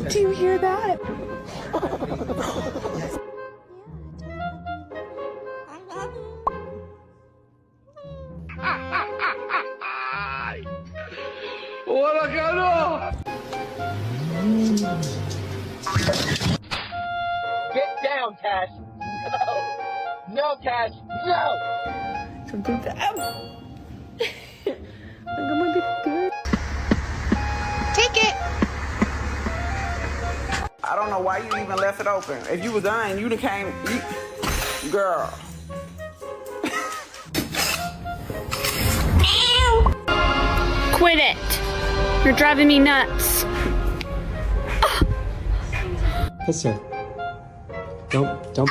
Do you hear that? ¡Hola, cabrón! Get down, Cash. No. No, Cash. No. Something bad. I'm gonna be good. Take it. I don't know why you even left it open. If you was done, you'd have came. Girl. Quit it. You're driving me nuts. Listen. Don't